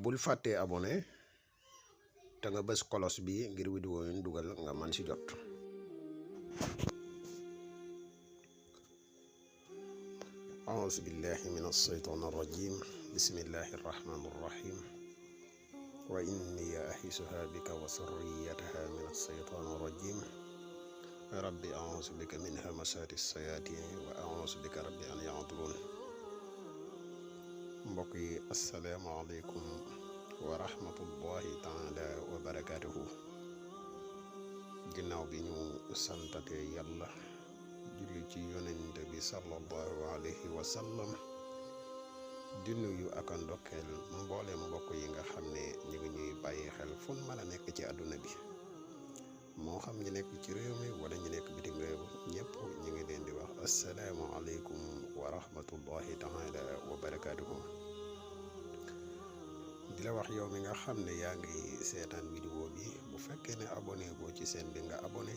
bul fàttee abonné te nga bës kolos bi ngir vidéo yu ñu dugal nga man ci jot. أعوذ بالله من الشيطان الرجيم بسم الله الرحمن الرحيم وإني أعيذها بك وذريتها من الشيطان الرجيم ربي أعوذ بك من همزات الشياطين وأعوذ بك ربي أن يحضرون. mbokk yi asalaamaaleykum wa rahmatullahi taala wa barakaatuhu. ginnaaw bi ñu santate yàlla julli ci yonent bi sallallahu alayhi wa sallam di nuyu ak a ndokkeel mboolem mbokk yi nga xam ne ñu ngi ñuy bàyyi xel fu mën a nekk ci àdduna bi, moo xam ñu nekk ci réew mi wala ñu nekk bitim réew, ñëpp ñu ngi leen di wax asalaamaaleykum wa rahmatullahi taala wa barakaatuhu. di la wax yow mi nga xam ne yaa ngi seetaan vidéo bi, bu fekkee ne abonné boo ci seen bi nga abonné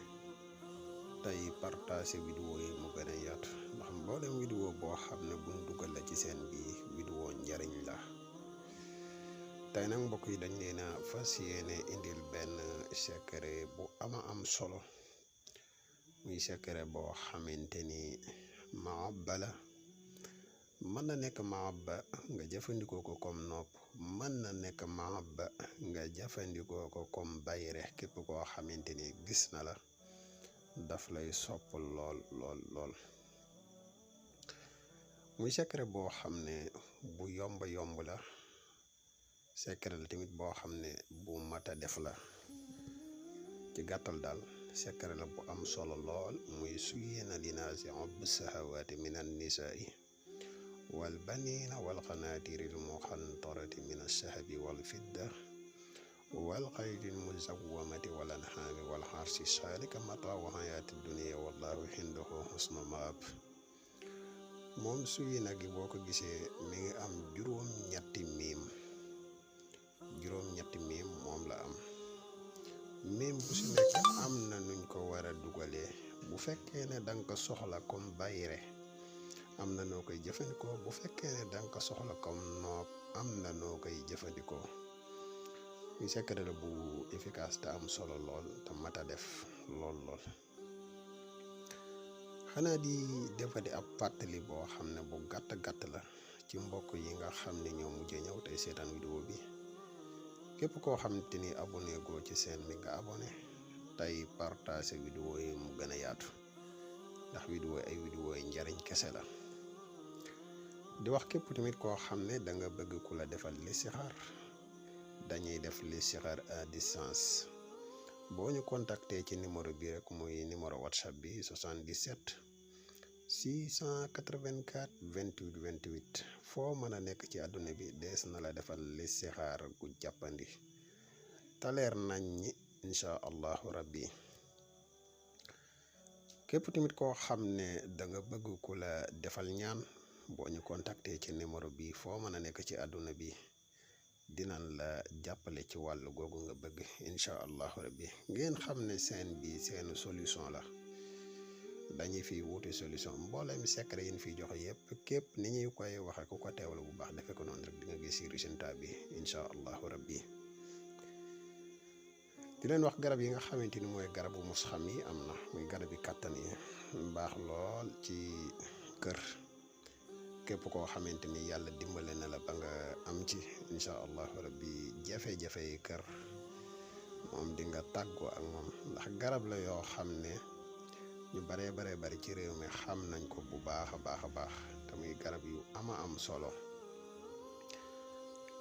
tey partage vidéo yi mu gën a yaatu, ndax mboolem vidéo boo xam ne buñ dugal la ci seen bi vidéo njariñ la. tey nag mbokk yi dañ leen a fas yéene indil benn secret bu ama am solo, muy secret boo xamante ni mahabba la. mën na nekk mahabba nga jëfandikoo ko comme nopp, mën na nekk mahabba nga jëfandikoo ko comme bayre. képp koo xamante ni gis na la daf lay sopp lool lool lool. muy secret boo xam ne bu yomb la, secret la tamit boo xam ne bu mat a def la. ci gàttal daal secret la bu am solo lool, muy suyyina linaasi hubbu sahawaati min an-nisaa'i wal baniina wal qanaatiiril muqantarati min ash-shahabi wal fidda wal xaylil muzawwamati wal an'aami wal harsi zaalika mataa'u hayaati dunya wallaahu indahu husnul ma'aab. moom suyyina gi boo ko gisee mi ngi am juróom-ñetti miim moom la am. miim bu si nekk am na nuñ ko war a dugalee. bu fekkee ne danga ko soxla comme bayre am na noo koy jëfandikoo, bu fekkee ne danga ko soxla comme noob am na noo koy jëfandikoo. muy secret la bu efficace te am solo lool te mat a def lool. xanaa di defati ab fàttali boo xam ne bu gàtt la ci mbokk yi nga xam ne ñoo mujjee ñëw tey seetaan vidéo bi. képp koo xamante ni abonné goo ci seen bi nga abonné tey partage vidéo yi mu gën a yaatu, ndax vidéo yi njariñ kese la. di wax képp tamit koo xam ne da nga bëgg ku la defal listixaar, dañuy def listixaar à distance. boo ñu contacter ci numéro bi rek, muy numéro whatsapp bi 77 684 28 28. foo mën a nekk ci àdduna bi dees na la defal listixaar gu jàppandi taleer nañ ñi incha allahu rabbi. képp tamit koo xam ne da nga bëgg ku la defal ñaan, boo ñu contacter ci numéro bi foo mën a nekk ci àdduna bi dinañ la jàppale ci wàllu googu nga bëgg incha allahu rabbi. ngeen xam ne seen bi seen solution la, dañuy fi wuute solution. mboolem secret yi ñu fiy joxe yëpp képp ni ñuy koy waxe ku ko teewlu bu baax defe ko noonu rek di nga gis résultat bi incha allahu rabbi. di leen wax garab yi nga xamante ni mooy garabu mus xam yi am na, muy garab yi kàttan yi baax lool ci kër. képp koo xamante ni yàlla dimbale na la ba nga am ci incha allahu rabbi jafe-jafe yi kër moom di nga tàggoo ak moom, ndax garab la yoo xam ne ñu bari ci réew mi xam nañ ko bu baax a baax te muy garab yu ama am solo.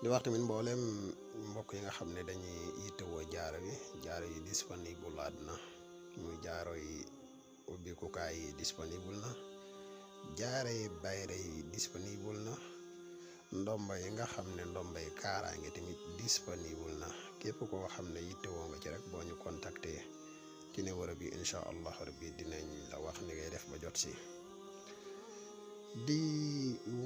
di wax tamit mboolem mbokk yi nga xam ne dañuy yittewoo jaaro yi disponible laat na, muy jaaro yi ubbikukaay yi disponible na, jaare yi bayre yi disponible na, ndomba yi nga xam ne ndomba yi kaaraange tamit disponible na. képp koo xam ne yittewoo nga ci rek boo ñu contacter ci numéro bi incha allah rabbi dinañ la wax ni ngay def ba jot si. di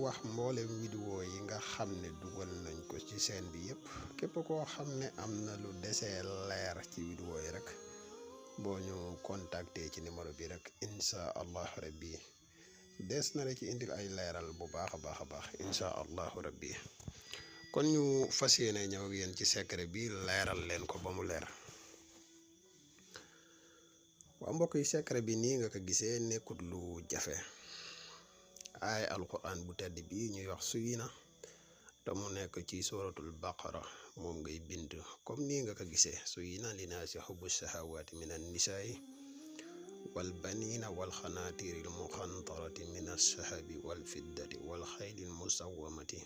wax mboolem vidéo yi nga xam ne dugal nañ ko ci seen bi yëpp, képp koo xam ne am na lu desee leer ci vidéo yi rek boo ñu contacter ci numéro bi rek incha allah rabbi des na la ci indil ay leeral bu baax a baax incha allahu rabbi. kon ñu fas yéene ñëw ak yéen ci secret bi leeral leen ko ba mu leer. waa mbokk yi, secret bi nii nga ko gisee nekkut lu jafe. ay alquran bu tedd bi ñuy wax suyina te mu nekk ci suratul baqara moom ngay bind comme nii nga ko gisee: suyina linaasi hubbu shahawaati min annisaai wal banina wal xanaatiri l muqantarati min alsahabi wal fiddati wal xayli l musawamati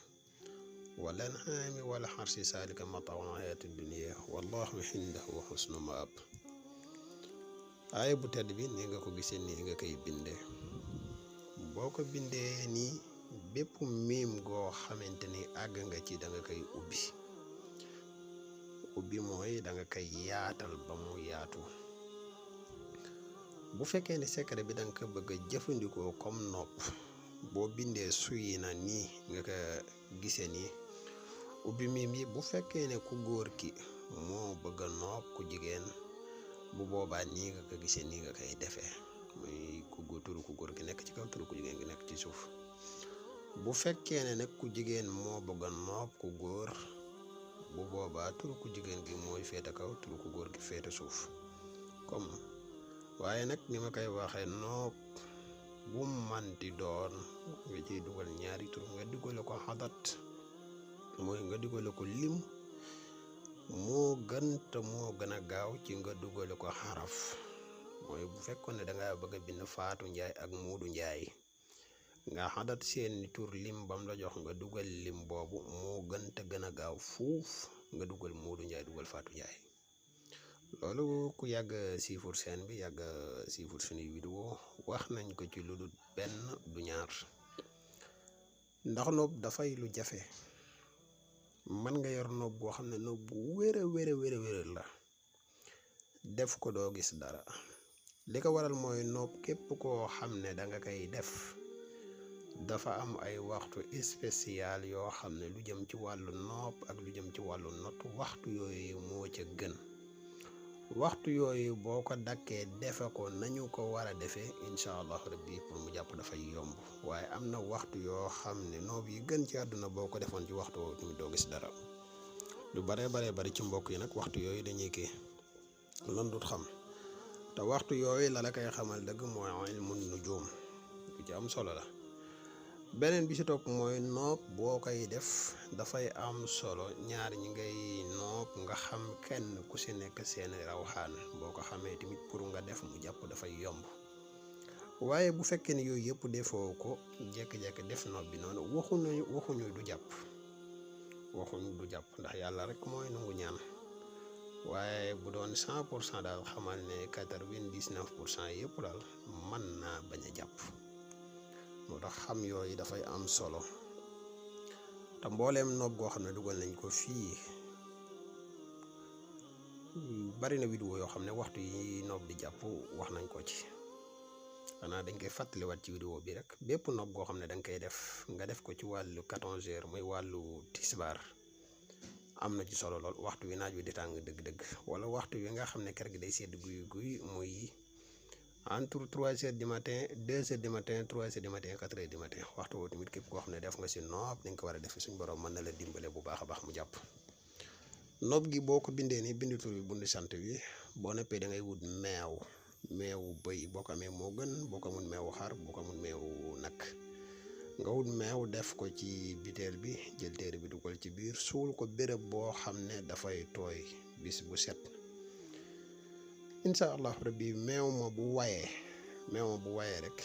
wal an'aami wal xarsi zaalika mataa'ul hayaati dunya wallahu indahu husnu maab. aaya bu tedd bi nii nga ko gisee nii nga koy bindee. boo ko bindee nii bépp miim goo xamante ni àgg nga ci da nga koy ubbi mooy da nga koy yaatal ba mu yaatu. bu fekkee ne secret bi da nga ko bëgg a jëfandikoo comme nopp, boo bindee suyina nii nga ko gisee nii ubbi miim yi. bu fekkee ne ku góor ki moo bëgg a nopp ku jigéen, bu boobaa nii nga ko gisee nii nga koy defee, muy turu ku góor gi nekk ci kaw, turu ku jigéen gi nekk ci suuf. bu fekkee ne nag ku jigéen moo bëgg a nopp ku góor, bu boobaa turu ku jigéen gi mooy féete kaw, turu ku góor gi féete suuf. comme waaye nag ni ma koy waxee, nopp bu manti doon nga ciy dugal ñaari tur, nga digale ko xadat, mooy nga digale ko lim, moo gën te moo gën a gaaw ci nga dugale ko xaraf. mooy bu fekkoon ne danga bëgg a bind Faatu Njaay ak Muudu Njaay, nga xadat seeni tur lim bam la jox nga dugal lim boobu, moo gën te gën a gaaw fuuf nga dugal Muudu Njaay dugal Faatu Njaay. loolu ku yàgg siifur seen bi, yàgg siifur suñuy vidéo wax nañ ko ci lu dul benn du ñaar. ndax noob dafay lu jafe. mën nga yor noob boo xam ne noob bu wér la, def ko doo gis dara. li ko waral mooy noob képp koo xam ne danga koy def dafa am ay waxtu spécial yoo xam ne lu jëm ci wàllu noob ak lu jëm ci wàllu not, waxtu yooyu moo ca gën. waxtu yooyu boo ko dakkee defe ko nañu ko war a defee, incha allahu rabbi pour mu jàpp dafay yomb. waaye am na waxtu yoo xam ne noob yi gën ci àdduna boo ko defoon ci waxtu woowu tamit doo gis dara. lu bari ci mbokk yi nag waxtu yooyu dañuy kii lan dut xam, te waxtu yooyu la koy xamal dëgg mooy ilmu nujum, lu ci am solo la. beneen bi ci topp mooy noob boo koy def dafay am solo ñaar ñi ngay noob nga xam kenn ku ci nekk seen rawxaan. boo ko xamee tamit pour nga def mu jàpp dafay yomb. waaye bu fekkee ne yooyu yëpp defoo ko, jékki-jékki def noob bi noonu, waxuñu du jàpp, ndax yàlla rek mooy nangu ñaan. waaye bu doon 100% daal xamal ne 99% yëpp daal mën naa bañ a jàpp. moo tax xam yooyu dafay am solo. te mbooleem noob goo xam ne dugal nañ ko fii, bari na vidéo yoo xam ne waxtu yi noob di jàpp wax nañ ko ci. xanaa dañ koy fàttaliwaat ci vidéo bi rek. bépp noob goo xam ne danga koy def nga def ko ci wàllu 14h, muy wàllu tisbaar, am na ci solo lool. waxtu wi naaj wi di tàng dëgg-dëgg, wala waxtu wi nga xam ne kër gi day sedd guy muy entre 3h du matin, 2h du matin, 3h du matin, 4h du matin. waxtu woo tamit képp koo xam ne def nga si noob ni nga ko war a def, suñ borom mën na la dimbale bu baax a baax mu jàpp. noob gi boo ko bindee ni bind tur bi bundi sant bi, boo noppee da ngay wut meewu bëy. boo ko amee moo gën, boo ko amul meewu xar, boo ko amul meewu nag, nga wut meew def ko ci biteel bi, jël téere bi dugal ci biir, suul ko béréb boo xam ne dafay tooy bis bu set. incha allahu rabbi meew ma bu wayee rek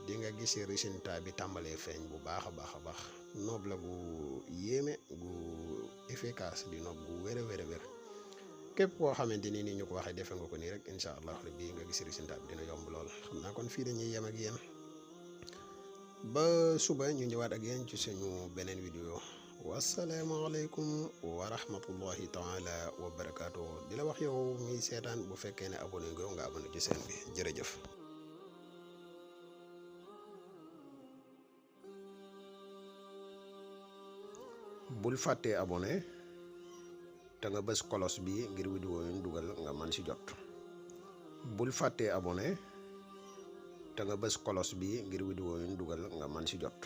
di nga gis résultat bi tàmbalee feeñ bu baax a baax. noob la gu yéeme, gu efficace, di noob gu wér. képp koo xamante ni ñu ko waxee defe nga ko nii rek, incha allahu rabbi nga gis résultat bi dina yomb lool. xam naa kon fii dañuy yem ak yéen ba suba ñu ñëwaat ak yéen ci suñu beneen vidéo. wasalaamaaleykum wa rahmatullahi taala wa barakaatu. di la wax yow mi seetaan, bu fekkee ne abonné nga abonné ci seen bi. jërëjëf. bul fàttee abonné te nga bës kolos bi ngir vidéo yi ñu dugal nga man ci jot. bul fàttee abonné te nga bës kolos bi ngir vidéo yi ñu dugal nga man ci jot.